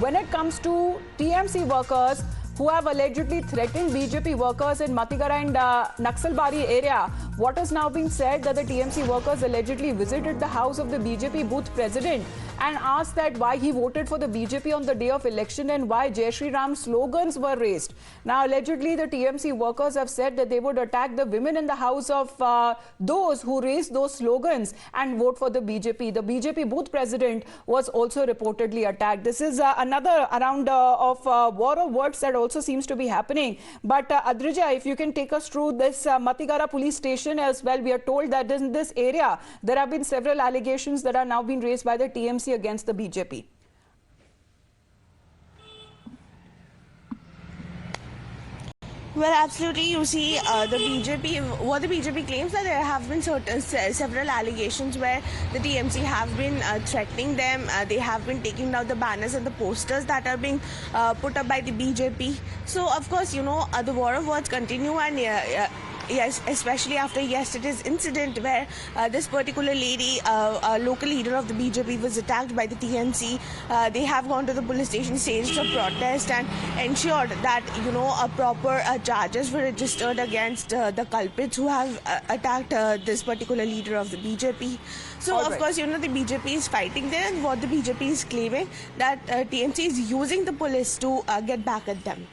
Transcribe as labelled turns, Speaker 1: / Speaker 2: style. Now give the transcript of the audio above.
Speaker 1: when it comes to TMC workers who have allegedly threatened BJP workers in Matigara and Naxalbari area. What has now been said that the TMC workers allegedly visited the house of the BJP booth president and asked that why he voted for the BJP on the day of election and why Jai Shri Ram slogans were raised. Now, allegedly, the TMC workers have said that they would attack the women in the house of those who raised those slogans and vote for the BJP. The BJP booth president was also reportedly attacked. This is another round of war of words that also seems to be happening. But Adrija, if you can take us through this Matigara police station as well. We are told that in this area, there have been several allegations that are now being raised by the TMC against the BJP.
Speaker 2: Well, absolutely. You see, the BJP claims that there have been several allegations where the TMC have been threatening them. They have been taking down the banners and the posters that are being put up by the BJP. So, of course, you know, the war of words continue, and yes, especially after yesterday's incident where this particular lady, a local leader of the BJP, was attacked by the TMC. They have gone to the police station, staged a protest and ensured that, you know, proper charges were registered against the culprits who have attacked this particular leader of the BJP. So, of course, you know, the BJP is fighting there, and what the BJP is claiming that TMC is using the police to get back at them.